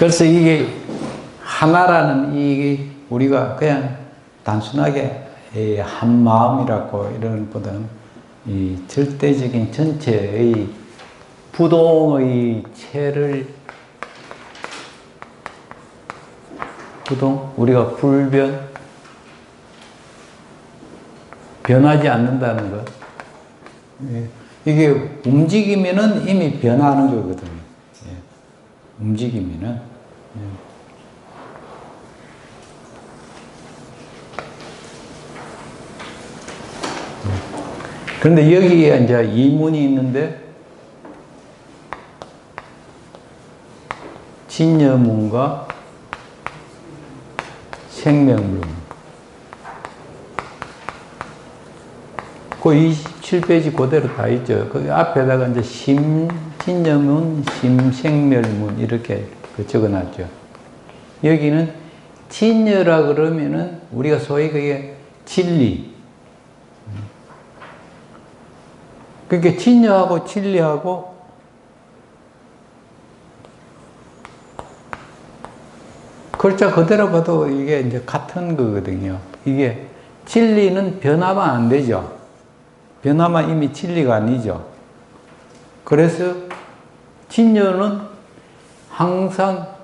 그래서 이게 하나라는 이게 우리가 그냥 단순하게 한 마음이라고 이런 것보다는 이 절대적인 전체의 부동의 체를 우리가 변하지 않는다는 것. 이게 움직이면은 이미 변하는 거거든요. 움직이면은. 그런데 여기에 이제 이문이 있는데, 진여문과 생명문. 그 27페이지 그대로 다 있죠. 그 앞에다가 이제 진여문, 심생멸문 이렇게 적어 놨죠. 여기는 진여라 그러면은 우리가 소위 그게 진리. 그러니까 진여하고 진리하고 글자 그대로 봐도 이게 이제 같은 거거든요. 이게 진리는 변하면 안 되죠. 변하면 이미 진리가 아니죠. 그래서 진여는 항상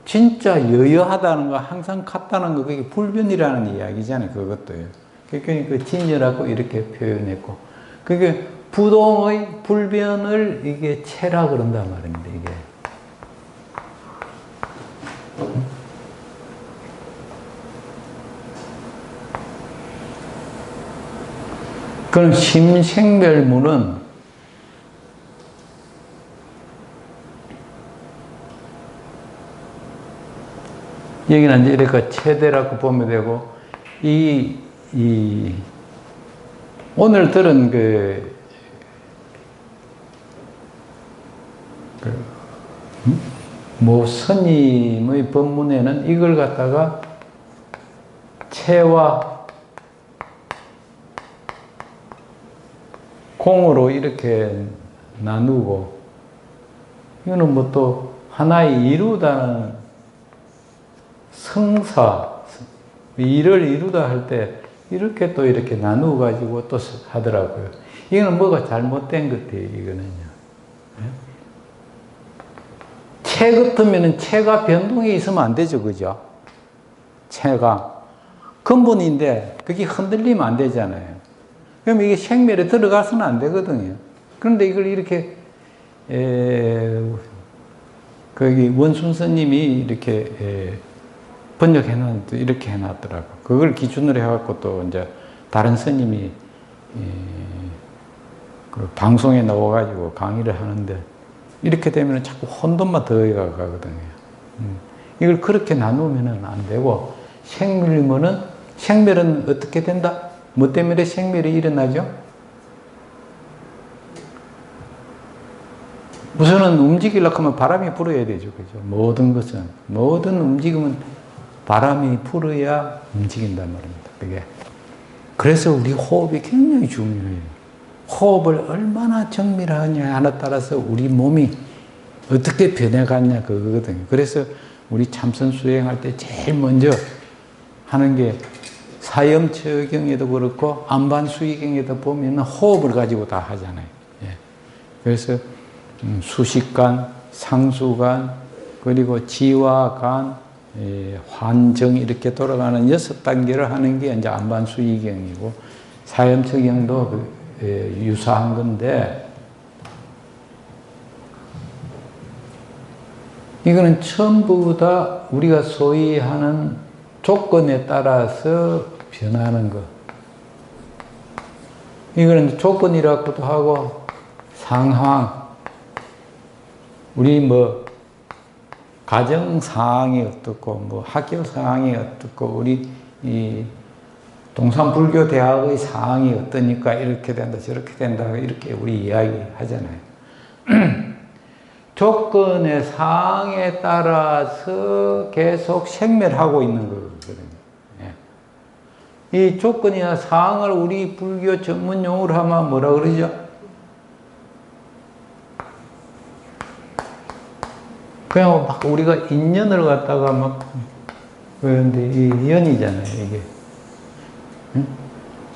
진짜 여여하다는 거, 항상 같다는 거, 그게 불변이라는 이야기잖아요. 그것도요. 그러니까 그 진여라고 이렇게 표현했고, 그게 부동의 불변을 이게 체라 그런단 말입니다. 이게. 그럼 심생멸문은 여기는 이제 이렇게 체대라고 보면 되고, 오늘 들은 스님의 법문에는 이걸 갖다가 체와 공으로 이렇게 나누고, 이거는 뭐 또 하나의 이루다는 성사, 일을 이루다 할 때 이렇게 또 이렇게 나누어 가지고 또 하더라고요. 이거는 뭐가 잘못된 것 같아요, 이거는요. 체 같으면은 체가 변동이 있으면 안 되죠, 그죠? 체가 근본인데 그게 흔들리면 안 되잖아요. 그럼 이게 생멸에 들어가서는 안 되거든요. 그런데 이걸 이렇게 거기 원순 스님이 이렇게 번역해 놨는데 이렇게 해 놨더라고. 그걸 기준으로 해갖고 또 이제 다른 스님이 그 방송에 나와가지고 강의를 하는데, 이렇게 되면 자꾸 혼돈만 더 가거든요. 이걸 그렇게 나누면 안 되고, 생멸은 어떻게 된다? 뭐 때문에 생멸이 일어나죠? 우선은 움직이려고 하면 바람이 불어야 되죠. 그죠? 모든 움직임은 바람이 불어야 움직인단 말입니다. 그게. 그래서 우리 호흡이 굉장히 중요해요. 호흡을 얼마나 정밀하냐 하나에 따라서 우리 몸이 어떻게 변해갔냐 그거거든요. 그래서 우리 참선 수행할 때 제일 먼저 하는 게 사염처경에도 그렇고 안반수의경에도 보면 호흡을 가지고 다 하잖아요. 예. 그래서 수식관, 상수관, 그리고 지화관, 환정 이렇게 돌아가는 6단계를 하는 게 이제 안반수의경이고, 사염처경도 유사한 건데, 이거는 전부 다 우리가 소위 하는 조건에 따라서 변하는 것. 이거는 조건이라고도 하고, 상황. 우리 뭐, 가정 상황이 어떻고, 학교 상황이 어떻고, 우리 이 동산불교 대학의 상황이 어떠니까 이렇게 된다, 저렇게 된다, 이렇게 우리 이야기 하잖아요. 조건의 상황에 따라서 계속 생멸하고 있는 거거든요. 이 조건이나 상황을 우리 불교 전문 용어로 하면 뭐라 그러죠? 그냥 막 우리가 인연을 갖다가 막, 그런데 이 연이잖아요, 이게. 응?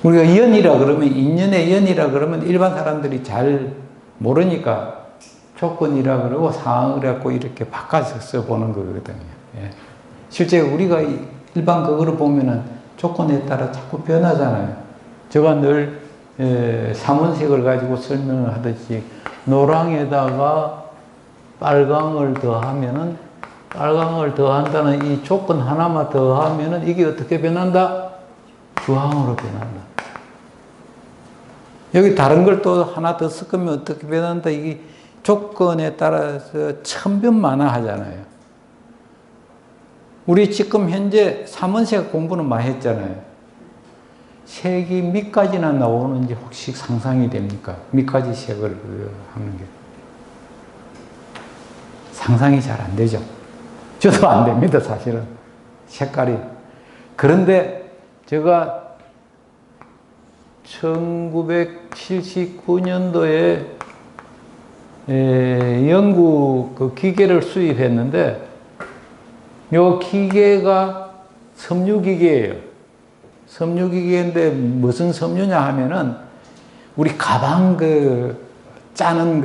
우리가 연이라 그러면, 인연의 연이라 그러면 일반 사람들이 잘 모르니까 조건이라 그러고 상황을 갖고 이렇게 바꿔서 써보는 거거든요. 예. 실제 우리가 일반 그거를 보면은 조건에 따라 자꾸 변하잖아요. 제가 늘 삼원색을 가지고 설명을 하듯이 노랑에다가 빨강을 더하면은 빨강을 더한다는 이 조건 하나만 더하면은 이게 어떻게 변한다? 주황으로 변한다. 여기 다른 걸 또 하나 더 섞으면 어떻게 변한다? 이게 조건에 따라서 천변만화하잖아요. 우리 지금 현재 삼원색 공부는 많이 했잖아요. 색이 몇 가지나 나오는지 혹시 상상이 됩니까? 몇 가지 색을 하는 게. 상상이 잘 안 되죠. 저도 안 됩니다, 사실은. 색깔이. 그런데 제가 1979년도에 영국 그 기계를 수입했는데, 요 기계가 섬유기계예요. 섬유기계인데 무슨 섬유냐 하면은 우리 가방 짜는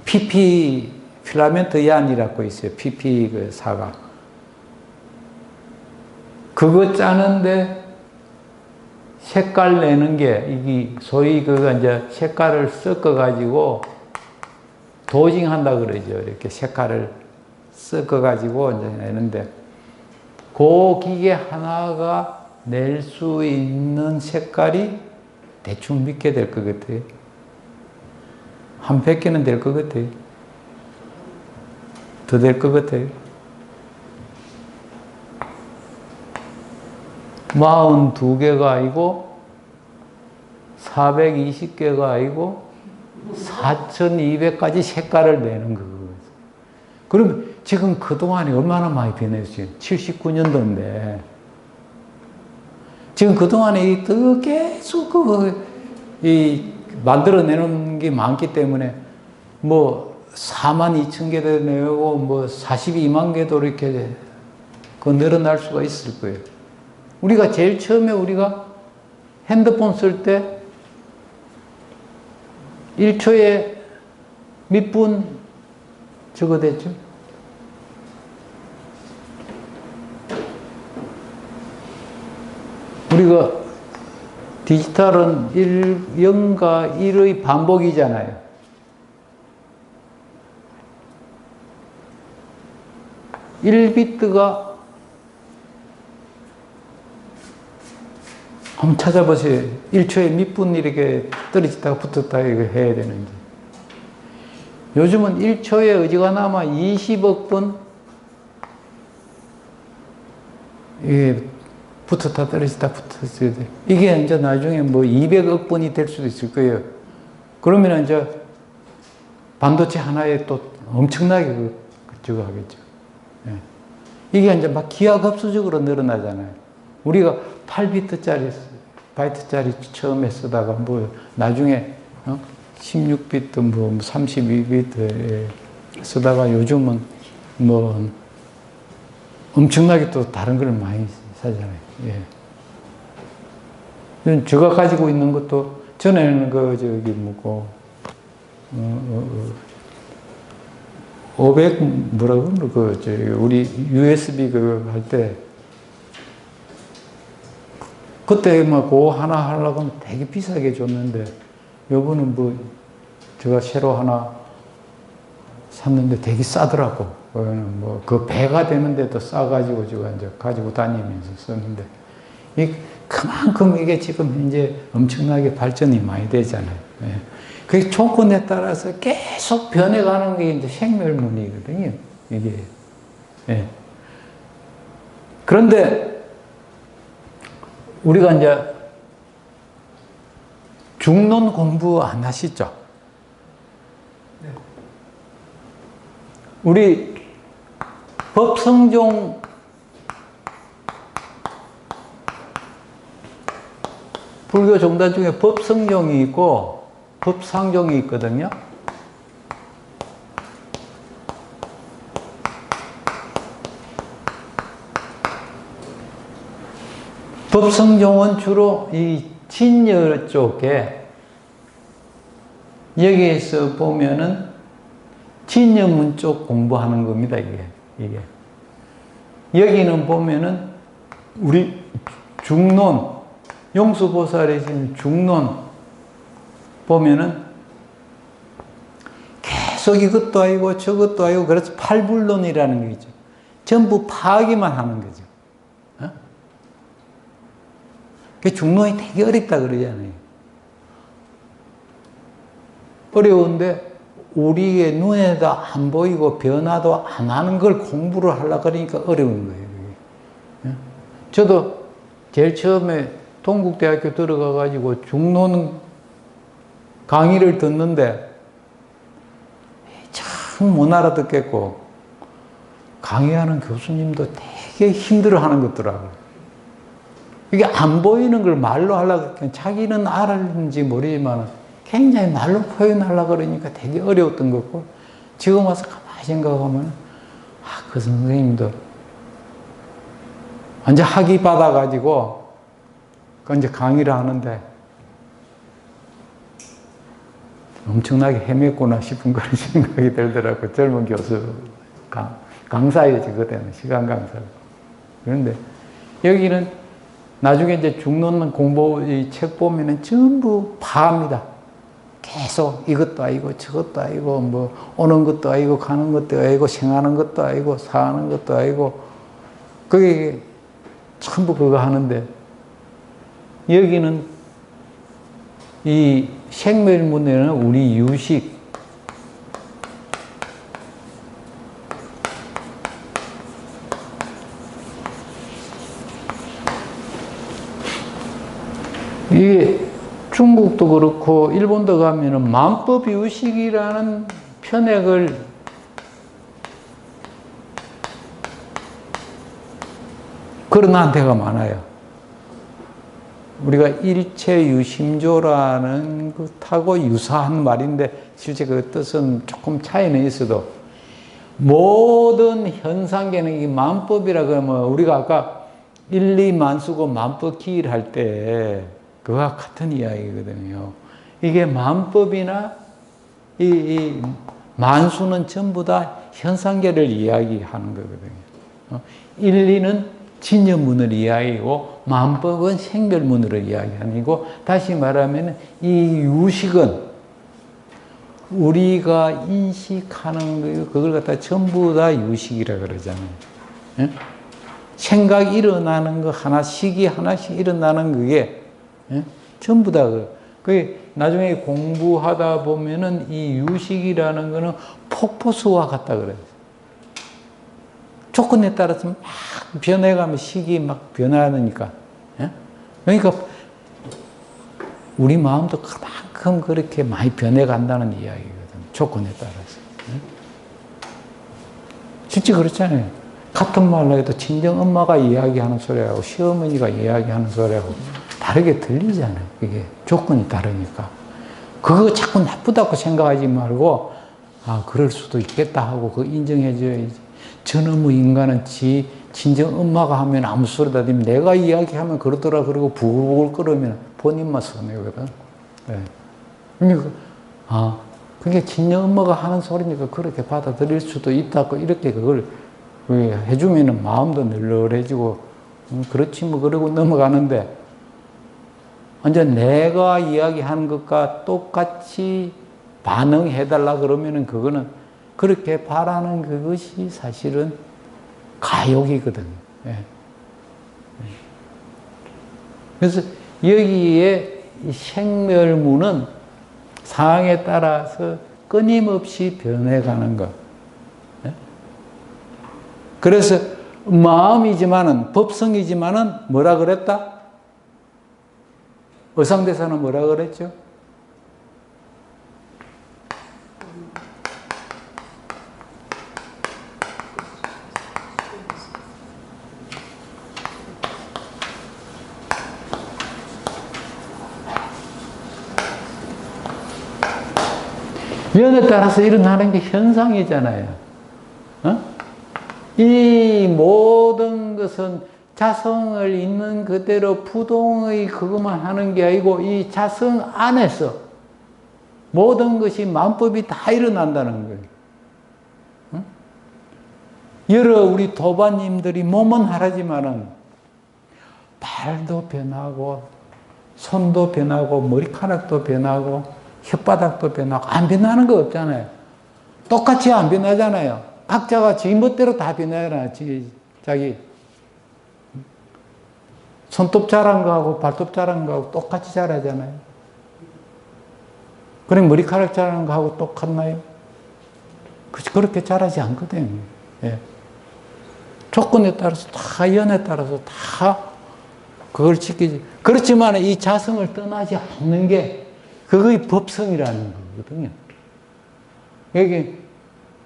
PP 필라멘트 얀이라고 있어요. PP 사각. 그거 짜는데 색깔 내는 게 이게 소위 그거 이제 색깔을 섞어 가지고 도징한다 그러죠. 이렇게 색깔을 섞어 가지고 이제 내는데 그 기계 하나가 낼 수 있는 색깔이 대충 몇 개 될 것 같아요? 한 100개는 될 것 같아요. 더 될 것 같아요. 42개가 아니고 420개가 아니고 4200가지 색깔을 내는 거거든요. 그러면 지금 그동안에 얼마나 많이 변했어요? 79년도인데. 지금 그동안에 계속 만들어내는 게 많기 때문에 뭐 42,000개도 내고 뭐 42만 개도 이렇게 늘어날 수가 있을 거예요. 우리가 제일 처음에 우리가 핸드폰 쓸 때 1초에 몇 분 저거 됐죠? 우리가 디지털은 0과 1의 반복이잖아요. (1비트가) 한번 찾아보세요. 1초에 몇 분 이렇게 떨어졌다가 붙었다 이거 해야 되는지. 요즘은 1초에 어지간하면 20억 번 이게 붙었다 떨어졌다 붙었어야 돼. 이게 이제 나중에 뭐 200억 번이 될 수도 있을 거예요. 그러면 이제 반도체 하나에 또 엄청나게 저거 하겠죠. 예. 이게 이제 막 기하급수적으로 늘어나잖아요. 우리가 8비트짜리, 바이트짜리 처음에 쓰다가 뭐 나중에 16비트, 뭐 32비트 쓰다가 요즘은 뭐 엄청나게 또 다른 걸 많이 쓰잖아요. 예. 제가 가지고 있는 것도 전에는 뭐고 500 뭐라고 우리 USB 할 때 그때 막 그거 하나 하려고 하면 되게 비싸게 줬는데 요번은 뭐 제가 새로 하나 샀는데 되게 싸더라고. 뭐 그 배가 되는데도 싸가지고 제가 이제 가지고 다니면서 썼는데 그만큼 이게 지금 이제 엄청나게 발전이 많이 되잖아요. 예. 그 조건에 따라서 계속 변해가는 게 이제 생멸문이거든요. 이게. 예. 그런데 우리가 이제 중론 공부 안 하시죠? 네. 우리 법성종 불교 종단 중에 법성종이 있고 법상종이 있거든요. 법성종은 주로 이 진여 쪽에 여기에서 보면은 진여문 쪽 공부하는 겁니다. 이게 여기는 보면은 우리 중론 용수보살의 지금 중론 보면은 계속 이것도 아니고 저것도 아니고 그래서 팔불론이라는 게 있죠. 전부 파악이만 하는 거죠. 그 중론이 되게 어렵다 그러잖아요. 어려운데 우리의 눈에도 안 보이고 변화도 안 하는 걸 공부를 하려고 그러니까 어려운 거예요. 그게. 저도 제일 처음에 동국대학교 들어가가지고 중론 강의를 듣는데 참 못 알아듣겠고 강의하는 교수님도 되게 힘들어하는 것 같더라고요. 이게 안 보이는 걸 말로 하려고 그러니까 자기는 알았는지 모르지만 굉장히 말로 표현하려고 그러니까 되게 어려웠던 것 같고 지금 와서 가만히 생각하면 그 선생님도 완전 학위 받아가지고 이제 강의를 하는데 엄청나게 헤맸구나 싶은 그런 생각이 들더라고요. 젊은 교수, 강사였지, 그때는. 시간 강사. 그런데 여기는 나중에 이제 중론 공부 이 책 보면은 전부 파입니다. 계속 이것도 아니고 저것도 아니고 뭐 오는 것도 아니고 가는 것도 아니고 생하는 것도 아니고 사는 것도 아니고 그게 전부 그거 하는데 여기는 이 생멸문에는 우리 유식 이게 중국도 그렇고 일본도 가면은 만법 유식이라는 편액을 걸어놓은 데가 많아요. 우리가 일체유심조라는 것하고 유사한 말인데 실제 그 뜻은 조금 차이는 있어도 모든 현상계는 이 만법이라 그러면 우리가 아까 일리만수고 만법기일 할 때 그와 같은 이야기거든요. 이게 만법이나 이 만수는 전부 다 현상계를 이야기하는 거거든요. 일리는 진여문을 이야기하고 만법은 생멸문을 이야기하는 거고 다시 말하면 이 유식은 우리가 인식하는 그걸 갖다 전부 다 유식이라 그러잖아요. 예? 생각이 일어나는 거 하나씩이 하나씩 일어나는 그게 예? 전부 다 그게 나중에 공부하다 보면은 이 유식이라는 거는 폭포수와 같다 그래요. 조건에 따라서 막 변해가면 식이 막 변하니까. 예? 그러니까 우리 마음도 그만큼 그렇게 많이 변해간다는 이야기거든요. 조건에 따라서. 예? 진짜 그렇잖아요. 같은 말로 해도 친정 엄마가 이야기하는 소리하고 시어머니가 이야기하는 소리하고 다르게 들리잖아요. 이게 조건이 다르니까. 그거 자꾸 나쁘다고 생각하지 말고 그럴 수도 있겠다 하고 그거 인정해줘야지. 저놈의 인간은 친정 엄마가 하면 아무 소리다 들으면 내가 이야기하면 그러더라 그러고 부글부글 끓으면 본인만 손해거든. 네. 그러니까 그게 친정 엄마가 하는 소리니까 그렇게 받아들일 수도 있다고 이렇게 그걸 해주면은 마음도 널널해지고 그렇지 뭐 그러고 넘어가는데 완전 내가 이야기하는 것과 똑같이 반응해달라 그러면은 그거는 그렇게 바라는 그것이 사실은 가욕이거든요. 예. 그래서 여기에 이 생멸문은 상황에 따라서 끊임없이 변해가는 것. 예? 그래서 마음이지만은 법성이지만은 뭐라 그랬다? 어상대사는 뭐라 그랬죠? 면에 따라서 일어나는 게 현상이잖아요. 이 모든 것은 자성을 있는 그대로 부동의 그것만 하는 게 아니고 이 자성 안에서 모든 것이 만법이 다 일어난다는 거예요. 응? 여러 우리 도반님들이 몸은 하라지만은 발도 변하고 손도 변하고 머리카락도 변하고 혓바닥도 변하고 안 변하는 거 없잖아요. 똑같이 안 변하잖아요. 각자가 지 멋대로 다 변하잖아요. 자기 손톱 자란 거하고 발톱 자란 거하고 똑같이 자라잖아요. 그럼 머리카락 자라는 거하고 똑같나요? 그렇게 자라지 않거든요. 예. 조건에 따라서 다 연에 따라서 다 그걸 지키지. 그렇지만 이 자성을 떠나지 않는 게 그거의 법성이라는 거거든요. 여기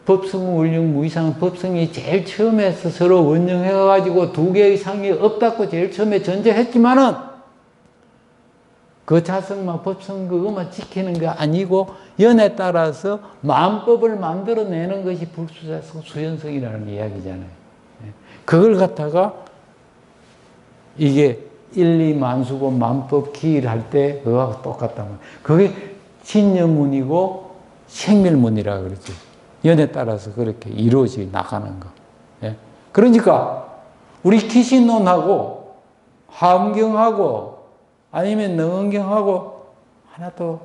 법성, 원령, 무이상, 법성이 제일 처음에서 서로 원령해가지고 두 개의 상이 없다고 제일 처음에 전제했지만은 그 자성만 법성 그것만 지키는 게 아니고 연에 따라서 만법을 만들어내는 것이 불수자성, 수연성이라는 이야기잖아요. 그걸 갖다가 이게 1, 2 만수고 만법 기일할 때 그거하고 똑같단 말이에요. 그게 진여문이고 생멸문이라 그러죠. 연에 따라서 그렇게 이루어져 나가는 거. 예? 그러니까 우리 기신론하고 화엄경하고 아니면 능언경하고 하나도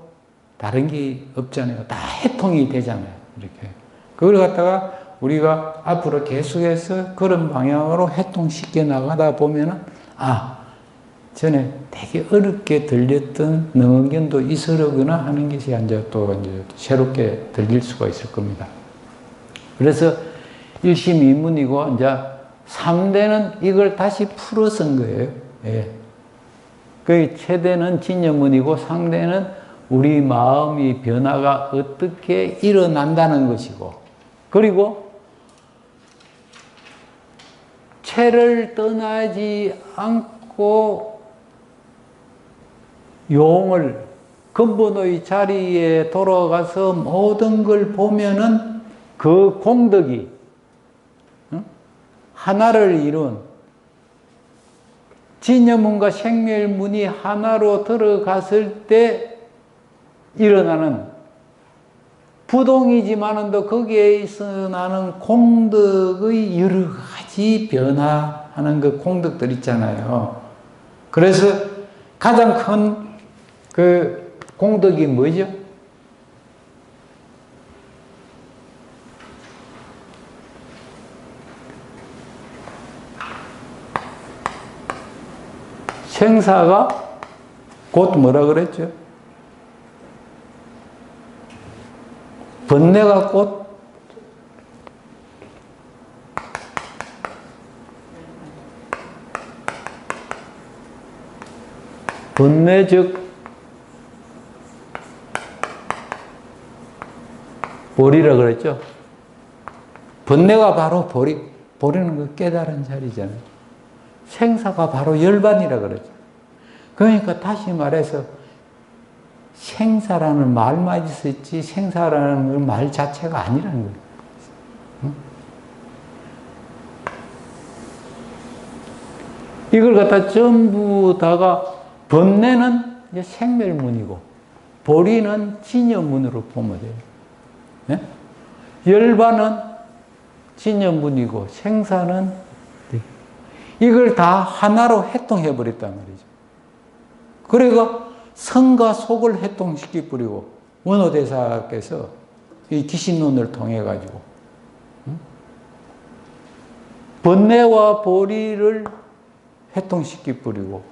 다른 게 없잖아요. 다 해통이 되잖아요. 이렇게. 그걸 갖다가 우리가 앞으로 계속해서 그런 방향으로 해통시켜 나가다 보면은 전에 되게 어렵게 들렸던 능언견도 있으려구나 하는 것이 이제 또 이제 새롭게 들릴 수가 있을 겁니다. 그래서 1심 2문이고 이제 3대는 이걸 다시 풀어 쓴 거예요. 예. 그 최대는 진여문이고 상대는 우리 마음이 변화가 어떻게 일어난다는 것이고, 그리고 체를 떠나지 않고 용을 근본의 자리에 돌아가서 모든 걸 보면은 그 공덕이 하나를 이룬 진여문과 생멸문이 하나로 들어갔을 때 일어나는 부동이지만은 거기에 있어 나는 공덕의 여러 가지 변화하는 그 공덕들 있잖아요. 그래서 가장 큰 그 공덕이 뭐죠? 생사가 곧 뭐라 그랬죠? 번뇌가 곧 번뇌적 보리라 그랬죠? 번뇌가 바로 보리는 그 깨달은 자리잖아요. 생사가 바로 열반이라 그러죠. 그러니까 다시 말해서 생사라는 말만 있었지 생사라는 말 자체가 아니라는 거예요. 응? 이걸 갖다 전부 다가 번뇌는 이제 생멸문이고 보리는 진여문으로 보면 돼요. 예? 열반은 진여문이고 생사는 이걸 다 하나로 해통해버렸단 말이죠. 그러니까 성과 속을 해통시켜버리고 원어대사께서 이 기신론을 통해가지고 번뇌와 보리를 해통시켜버리고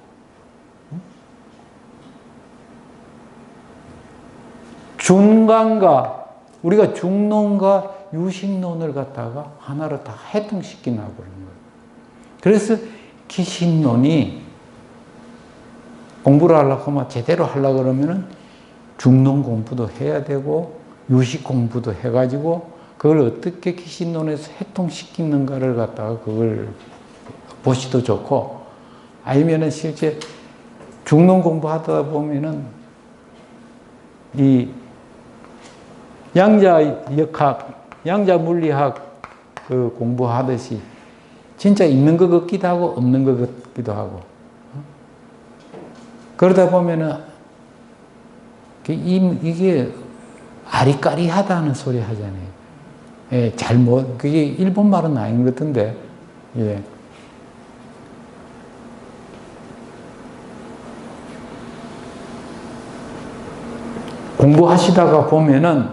중간과 우리가 중론과 유식론을 갖다가 하나로 다 해통시켜 나가는 거예요. 그래서 기신론이 공부를 하려고 하면 제대로 하려고 그러면은 중론 공부도 해야 되고 유식 공부도 해가지고 그걸 어떻게 기신론에서 해통시키는가를 갖다가 그걸 보시도 좋고, 아니면은 실제 중론 공부하다 보면은 이 양자 역학, 양자 물리학 그 공부하듯이 진짜 있는 것 같기도 하고 없는 것 같기도 하고. 그러다 보면은 이게 아리까리하다는 소리 하잖아요. 예, 잘못, 그게 일본 말은 아닌 것 같은데, 예. 공부하시다가 보면은,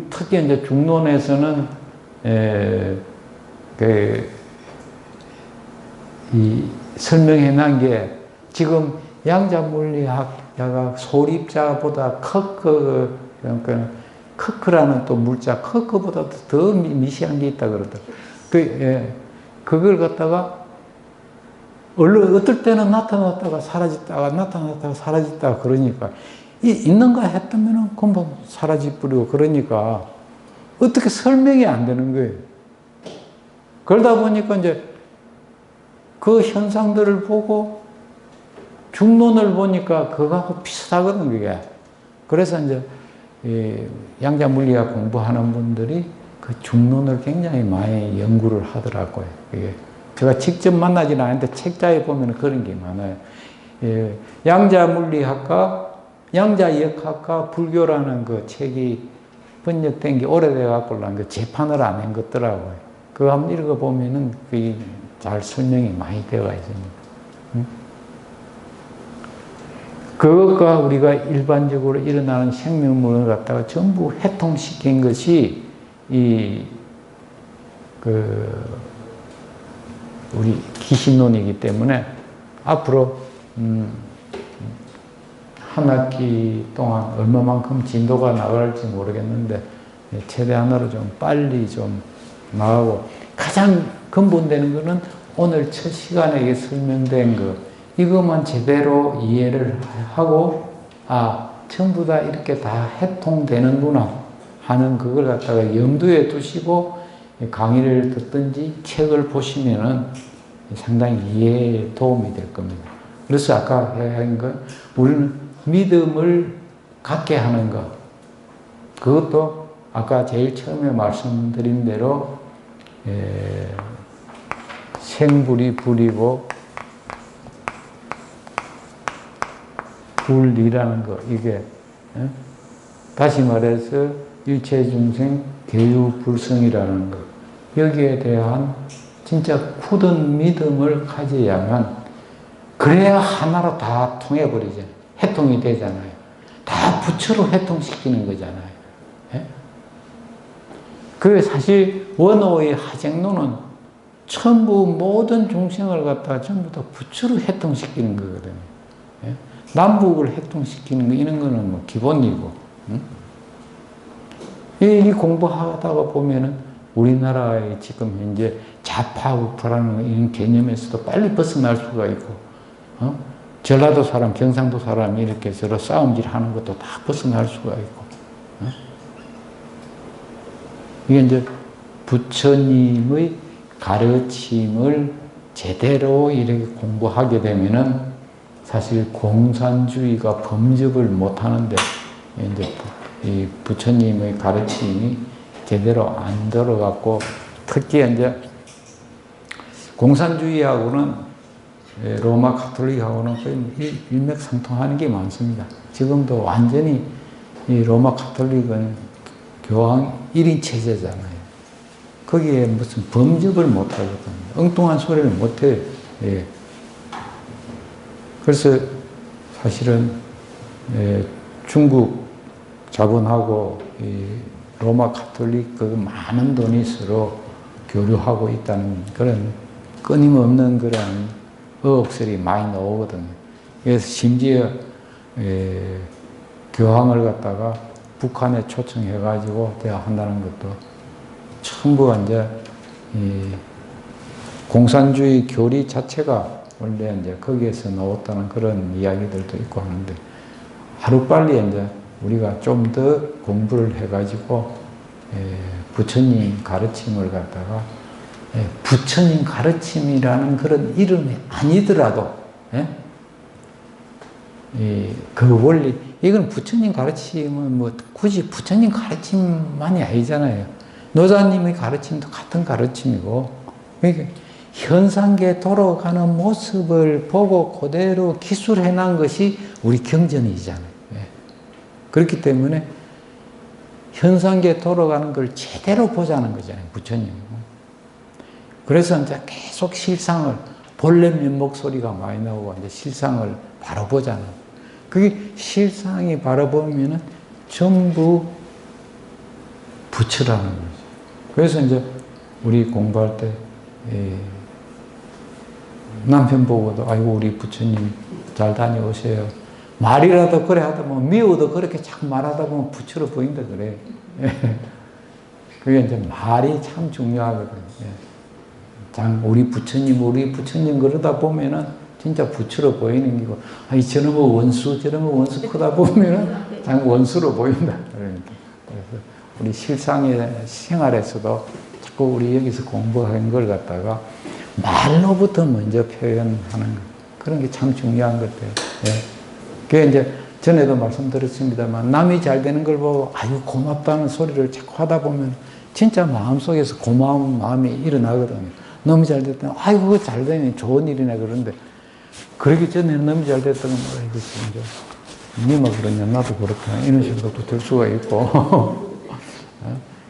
특히 이제 중론에서는, 설명해 놓은 게, 지금 양자물리학자가 소립자보다 그러니까 크크라는 또 물자, 크크보다 더 미시한 게 있다 그러더라고요. 그걸 갖다가, 어떨 때는 나타났다가 사라졌다가 나타났다가 사라졌다가 그러니까, 있는가 했다면은 금방 사라지버리고 그러니까, 어떻게 설명이 안 되는 거예요. 그러다 보니까 이제 그 현상들을 보고 중론을 보니까 그거하고 비슷하거든, 그게. 그래서 이제 양자 물리학 공부하는 분들이 그 중론을 굉장히 많이 연구를 하더라고요. 이게 제가 직접 만나지는 않는데 책자에 보면 그런 게 많아요. 양자 물리학과 양자역학과 불교라는 그 책이 번역된 게 오래돼 갖고 그 재판을 안 한 것더라고요. 그거 한번 읽어보면은 그게 잘 설명이 많이 되어 있습니다. 그것과 우리가 일반적으로 일어나는 생명물을 갖다가 전부 해통시킨 것이 우리 기신론이기 때문에 앞으로 한 학기 동안 얼마만큼 진도가 나갈지 모르겠는데 최대한으로 좀 빨리 좀 나가고 가장 근본되는 것은 오늘 첫 시간에 설명된 거 이것만 제대로 이해를 하고 전부 다 이렇게 다 해통되는구나 하는 그걸 갖다가 염두에 두시고 강의를 듣든지 책을 보시면은 상당히 이해에 도움이 될 겁니다. 그래서 아까 한 거 우리는 믿음을 갖게 하는 것 그것도 아까 제일 처음에 말씀드린 대로 생불이 불이고 불이라는 거 이게 다시 말해서 일체중생 개유불성이라는 것 여기에 대한 진짜 굳은 믿음을 가져야만 그래야 하나로 다 통해버리죠. 해통이 되잖아요. 다 부처로 해통시키는 거잖아요. 그 사실 원어의 하쟁론은 전부 모든 중생을 갖다가 전부 다 부처로 해통시키는 거거든요. 남북을 해통시키는 거 이런 거는 뭐 기본이고 이 공부하다가 보면은 우리나라의 지금 현재 좌파 우파라는 이런 개념에서도 빨리 벗어날 수가 있고 전라도 사람, 경상도 사람이 이렇게 서로 싸움질 하는 것도 다 벗어날 수가 있고 이게 이제 부처님의 가르침을 제대로 이렇게 공부하게 되면은 사실 공산주의가 범접을 못 하는데 이제 이 부처님의 가르침이 제대로 안 들어갔고 특히 이제 공산주의하고는 로마 가톨릭하고는 거의 일맥상통하는 게 많습니다. 지금도 완전히 이 로마 가톨릭은 교황 1인 체제잖아요. 거기에 무슨 범접을 못 하거든요. 엉뚱한 소리를 못 해요. 그래서 사실은 중국 자본하고 로마 가톨릭 그 많은 돈이 서로 교류하고 있다는 그런 끊임없는 그런 의혹설이 많이 나오거든요. 그래서 심지어 교황을 갖다가 북한에 초청해가지고 대화한다는 것도 전부 이제 공산주의 교리 자체가 원래 이제 거기에서 나왔다는 그런 이야기들도 있고 하는데 하루빨리 이제 우리가 좀 더 공부를 해가지고 부처님 가르침을 갖다가 부처님 가르침이라는 그런 이름이 아니더라도 그 원리 이건 부처님 가르침은 뭐 굳이 부처님 가르침만이 아니잖아요. 노자님의 가르침도 같은 가르침이고 그러니까 현상계 돌아가는 모습을 보고 그대로 기술해낸 것이 우리 경전이잖아요. 예. 그렇기 때문에 현상계 돌아가는 걸 제대로 보자는 거잖아요, 부처님. 그래서 이제 계속 실상을, 본래 면목 소리가 많이 나오고 이제 실상을 바로 보자는. 그게 실상이 바로 보면은 전부 부처라는 거죠. 그래서 이제 우리 공부할 때 남편 보고도 아이고 우리 부처님 잘 다녀오세요. 말이라도 그래 하다 보면 미워도 그렇게 자꾸 말하다 보면 부처로 보인다 그래. 그게 이제 말이 참 중요하거든요. 우리 부처님 그러다 보면은 진짜 부처로 보이는 거고, 아이 저놈의 원수 크다 보면은 장 원수로 보인다. 그러니까. 그래서 우리 실상의 생활에서도 자꾸 우리 여기서 공부한 걸 갖다가 말로부터 먼저 표현하는 그런 게 참 중요한 것 같아요. 예. 그게 이제 전에도 말씀드렸습니다만 남이 잘 되는 걸 보고 아유 고맙다는 소리를 자꾸 하다 보면 진짜 마음속에서 고마운 마음이 일어나거든요. 너무 잘 됐다. 아이고 잘 되네 좋은 일이네 그런데 그러기 전에 너무 잘 됐다면 아이고 진짜 니만 그러냐 나도 그렇다 이런 생각도 들 수가 있고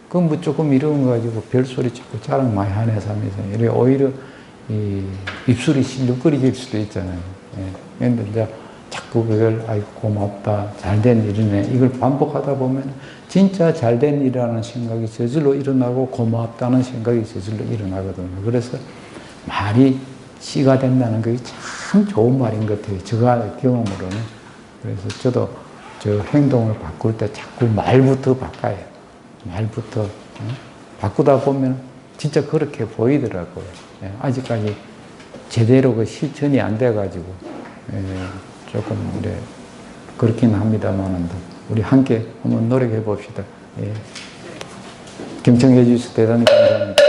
그건 뭐 조금 이런 거 가지고 별소리 자꾸 자랑 많이 하네 삼면서 이래 오히려 이 입술이 실룩거리질 수도 있잖아요. 그런데 이제 자꾸 그걸 아이고 고맙다 잘된 일이네 이걸 반복하다 보면 진짜 잘된 일이라는 생각이 저절로 일어나고 고맙다는 생각이 저절로 일어나거든요. 그래서 말이 씨가 된다는 것이 참 좋은 말인 것 같아요. 제가 경험으로는. 그래서 저도 저 행동을 바꿀 때 자꾸 말부터 바꿔요. 말부터 바꾸다 보면 진짜 그렇게 보이더라고요. 아직까지 제대로 그 실천이 안 돼가지고 조금 이래 그렇긴 합니다만 우리 함께 한번 노력해 봅시다. 경청해 주셔서 대단히 감사합니다.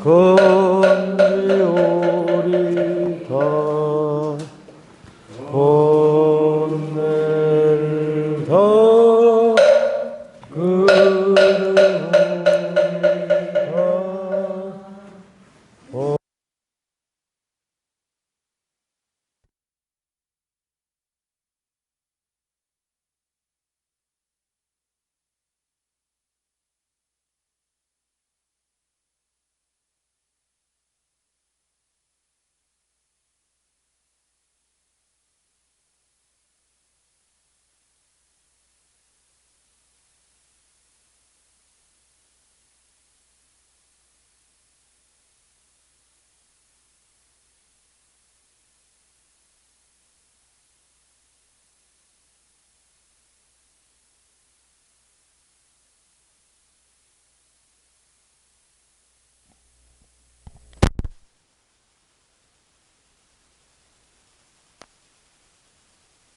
건지오리다 본넬다